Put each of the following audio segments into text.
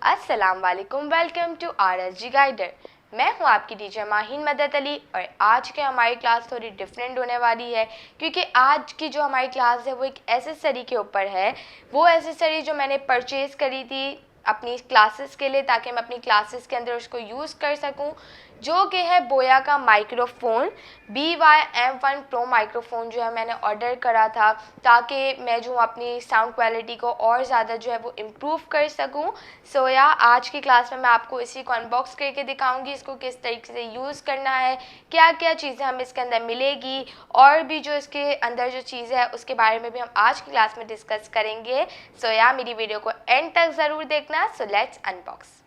अस्सलाम वालेकुम, welcome to RSG guider. मैं हूं आपकी टीचर माहिन मदद अली और आज के हमारी क्लास थोड़ी डिफरेंट होने वाली है क्योंकि आज की जो हमारी क्लास है वो एक एसेसरी के ऊपर है। वो एसेसरी जो मैंने परचेज़ करी थी अपनी क्लासेस के लिए ताकि मैं अपनी क्लासेस के अंदर उसको यूज़ कर सकूं, जो कि है बोया का माइक्रोफ़ोन BY-M1 Pro माइक्रोफ़ोन जो है मैंने ऑर्डर करा था ताकि मैं जो अपनी साउंड क्वालिटी को और ज़्यादा जो है वो इम्प्रूव कर सकूं। सो या आज की क्लास में मैं आपको इसी को अनबॉक्स करके दिखाऊंगी, इसको किस तरीके से यूज़ करना है, क्या क्या चीज़ें हमें इसके अंदर मिलेगी और भी जो इसके अंदर जो चीज़ें है उसके बारे में भी हम आज की क्लास में डिस्कस करेंगे। सो या मेरी वीडियो को एंड तक ज़रूर देखना। So let's unbox.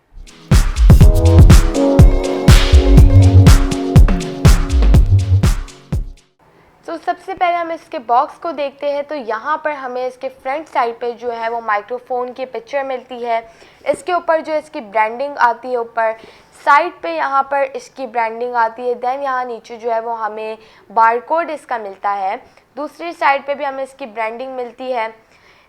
तो सबसे पहले हम इसके बॉक्स को देखते हैं। तो यहाँ पर हमें इसके फ्रंट साइड पे जो है वो माइक्रोफोन की पिक्चर मिलती है। इसके ऊपर जो इसकी ब्रांडिंग आती है, ऊपर साइड पे यहाँ पर इसकी ब्रांडिंग आती है। देन यहाँ नीचे जो है वो हमें बारकोड इसका मिलता है। दूसरी साइड पे भी हमें इसकी ब्रांडिंग मिलती है।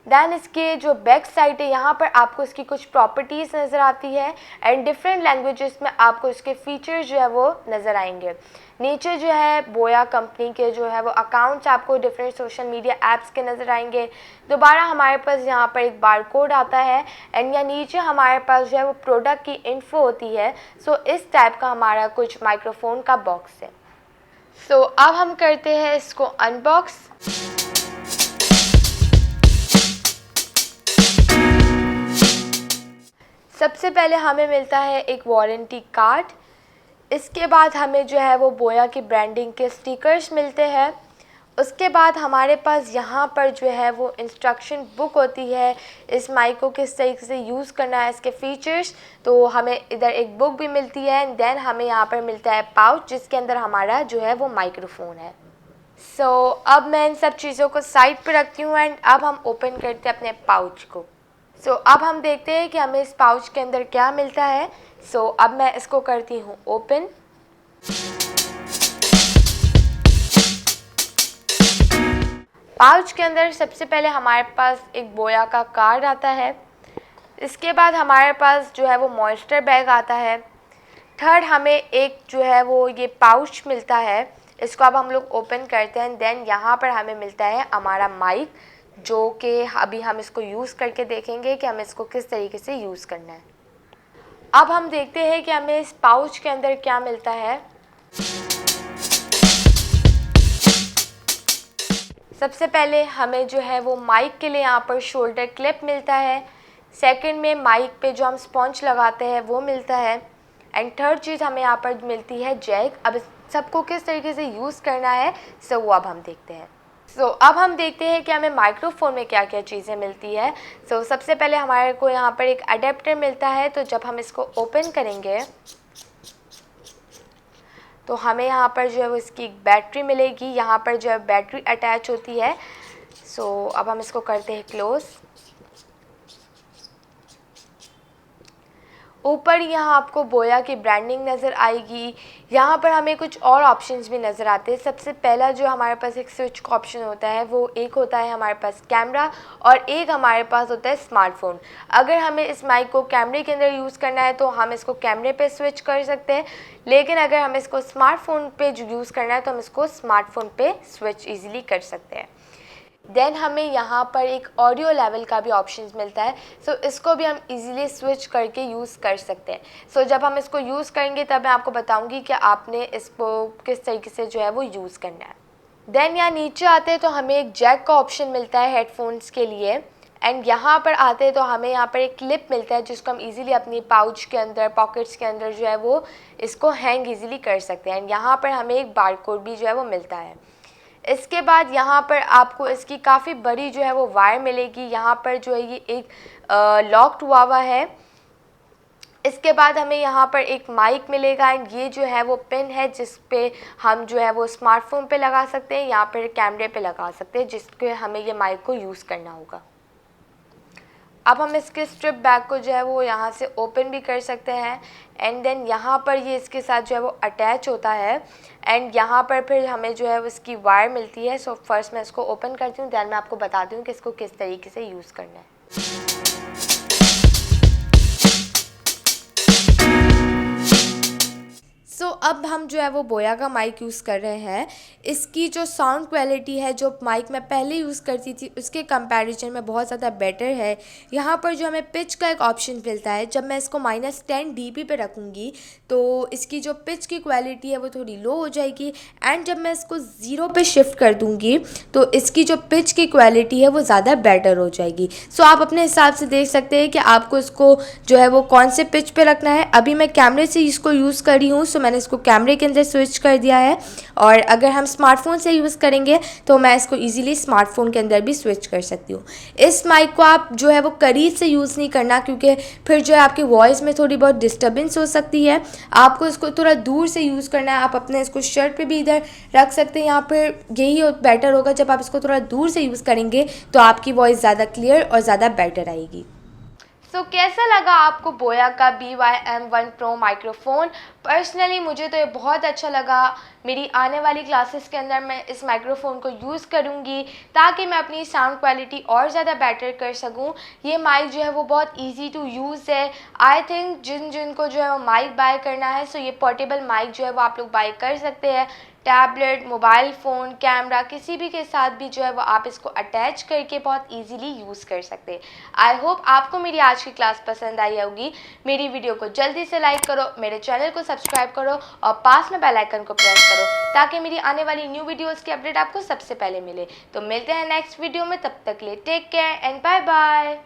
दैन इसके जो बैक साइड है यहाँ पर आपको इसकी कुछ प्रॉपर्टीज़ नज़र आती है एंड डिफरेंट लैंग्वेजेस में आपको इसके फीचर्स जो है वो नज़र आएंगे। नीचे जो है बोया कंपनी के जो है वो अकाउंट्स आपको डिफरेंट सोशल मीडिया ऐप्स के नज़र आएंगे। दोबारा हमारे पास यहाँ पर एक बारकोड आता है एंड या नीचे हमारे पास जो है वो प्रोडक्ट की इन्फो होती है। सो इस टाइप का हमारा कुछ माइक्रोफोन का बॉक्स है। सो अब हम करते हैं इसको अनबॉक्स। सबसे पहले हमें मिलता है एक वारंटी कार्ड। इसके बाद हमें जो है वो बोया की ब्रांडिंग के स्टिकर्स मिलते हैं। उसके बाद हमारे पास यहाँ पर जो है वो इंस्ट्रक्शन बुक होती है, इस माइक को किस तरीके से यूज़ करना है, इसके फीचर्स। तो हमें इधर एक बुक भी मिलती है एंड देन हमें यहाँ पर मिलता है पाउच जिसके अंदर हमारा जो है वो माइक्रोफोन है। सो अब मैं इन सब चीज़ों को साइड पर रखती हूँ एंड अब हम ओपन करते हैं अपने पाउच को। सो अब हम देखते हैं कि हमें इस पाउच के अंदर क्या मिलता है। सो अब मैं इसको करती हूँ ओपन। पाउच के अंदर सबसे पहले हमारे पास एक बोया का कार्ड आता है। इसके बाद हमारे पास जो है वो मॉइस्चर बैग आता है। थर्ड हमें एक जो है वो ये पाउच मिलता है। इसको अब हम लोग ओपन करते हैं। देन यहाँ पर हमें मिलता है हमारा माइक, जो कि अभी हम इसको यूज़ करके देखेंगे कि हमें इसको किस तरीके से यूज़ करना है। अब हम देखते हैं कि हमें इस पाउच के अंदर क्या मिलता है। सबसे पहले हमें जो है वो माइक के लिए यहाँ पर शोल्डर क्लिप मिलता है। सेकंड में माइक पे जो हम स्पॉन्ज लगाते हैं वो मिलता है एंड थर्ड चीज़ हमें यहाँ पर मिलती है जैक। अब इस सबको किस तरीके से यूज़ करना है सो वो अब हम देखते हैं। सो अब हम देखते हैं कि हमें माइक्रोफोन में क्या क्या चीज़ें मिलती है। सो सबसे पहले हमारे को यहाँ पर एक अडेप्टर मिलता है। तो जब हम इसको ओपन करेंगे तो हमें यहाँ पर जो है वो इसकी एक बैटरी मिलेगी। यहाँ पर जो है बैटरी अटैच होती है। सो अब हम इसको करते हैं क्लोज़। ऊपर यहाँ आपको बोया की ब्रांडिंग नज़र आएगी। यहाँ पर हमें कुछ और ऑप्शंस भी नज़र आते हैं। सबसे पहला जो हमारे पास एक स्विच का ऑप्शन होता है वो एक होता है हमारे पास कैमरा और एक हमारे पास होता है स्मार्टफोन। अगर हमें इस माइक को कैमरे के अंदर यूज़ करना है तो हम इसको कैमरे पे स्विच कर सकते हैं, लेकिन अगर हमें इसको स्मार्टफोन पे जो यूज़ करना है तो हम इसको स्मार्टफोन पे स्विच ईज़िली कर सकते हैं। देन हमें यहाँ पर एक ऑडियो लेवल का भी ऑप्शन मिलता है। सो इसको भी हम इजीली स्विच करके यूज़ कर सकते हैं। सो जब हम इसको यूज़ करेंगे तब मैं आपको बताऊंगी कि आपने इसको किस तरीके से जो है वो यूज़ करना है। देन यहाँ नीचे आते हैं तो हमें एक जैक का ऑप्शन मिलता है हेडफोन्स के लिए एंड यहाँ पर आते हैं तो हमें यहाँ पर एक क्लिप मिलता है जिसको हम इजीली अपनी पाउच के अंदर, पॉकेट्स के अंदर जो है वो इसको हैंग इजीली कर सकते हैं एंड यहाँ पर हमें एक बारकोड भी जो है वो मिलता है। इसके बाद यहाँ पर आपको इसकी काफ़ी बड़ी जो है वो वायर मिलेगी। यहाँ पर जो है ये एक लॉक्ड हुआ है। इसके बाद हमें यहाँ पर एक माइक मिलेगा एंड ये जो है वो पिन है जिस पे हम जो है वो स्मार्टफोन पे लगा सकते हैं, यहाँ पर कैमरे पे लगा सकते हैं, जिसके हमें ये माइक को यूज़ करना होगा। अब हम इसके स्ट्रिप बैग को जो है वो यहाँ से ओपन भी कर सकते हैं एंड देन यहाँ पर ये इसके साथ जो है वो अटैच होता है एंड यहाँ पर फिर हमें जो है उसकी वायर मिलती है। सो फर्स्ट मैं इसको ओपन करती हूँ, देन मैं आपको बताती हूँ कि इसको किस तरीके से यूज़ करना है। अब हम जो है वो बोया का माइक यूज़ कर रहे हैं। इसकी जो साउंड क्वालिटी है जो माइक मैं पहले यूज़ करती थी उसके कंपैरिजन में बहुत ज़्यादा बेटर है। यहाँ पर जो हमें पिच का एक ऑप्शन मिलता है, जब मैं इसको -10 dB पे रखूँगी तो इसकी जो पिच की क्वालिटी है वो थोड़ी लो हो जाएगी, एंड जब मैं इसको 0 पे शिफ्ट कर दूँगी तो इसकी जो पिच की क्वालिटी है वो ज़्यादा बेटर हो जाएगी। सो आप अपने हिसाब से देख सकते हैं कि आपको इसको जो है वो कौन से पिच पे रखना है। अभी मैं कैमरे से इसको यूज़ कर रही हूँ, सो मैंने इसको कैमरे के अंदर स्विच कर दिया है, और अगर हम स्मार्टफोन से यूज़ करेंगे तो मैं इसको ईजिली स्मार्टफोन के अंदर भी स्विच कर सकती हूँ। इस माइक को आप जो है वो करीब से यूज़ नहीं करना, क्योंकि फिर जो है आपकी वॉइस में थोड़ी बहुत डिस्टर्बेंस हो सकती है। आपको इसको थोड़ा दूर से यूज़ करना है। आप अपने इसको शर्ट पे भी इधर रख सकते हैं, यहाँ पर यही बेटर होगा। जब आप इसको थोड़ा दूर से यूज़ करेंगे तो आपकी वॉइस ज़्यादा क्लियर और ज़्यादा बेटर आएगी। सो कैसा लगा आपको बोया का BYM1 Pro माइक्रोफ़ोन? पर्सनली मुझे तो ये बहुत अच्छा लगा। मेरी आने वाली क्लासेस के अंदर मैं इस माइक्रोफ़ोन को यूज़ करूँगी ताकि मैं अपनी साउंड क्वालिटी और ज़्यादा बेटर कर सकूँ। ये माइक जो है वो बहुत ईजी टू यूज़ है। आई थिंक जिनको जो है वो माइक बाय करना है, सो ये पोर्टेबल माइक जो है वो आप लोग बाय कर सकते हैं। टैबलेट, मोबाइल फ़ोन, कैमरा किसी भी के साथ भी जो है वो आप इसको अटैच करके बहुत इजीली यूज़ कर सकते हैं। आई होप आपको मेरी आज की क्लास पसंद आई होगी। मेरी वीडियो को जल्दी से लाइक करो, मेरे चैनल को सब्सक्राइब करो और पास में बेल आइकन को प्रेस करो ताकि मेरी आने वाली न्यू वीडियोज़ की अपडेट आपको सबसे पहले मिले। तो मिलते हैं नेक्स्ट वीडियो में, तब तक के लिए take care and bye bye.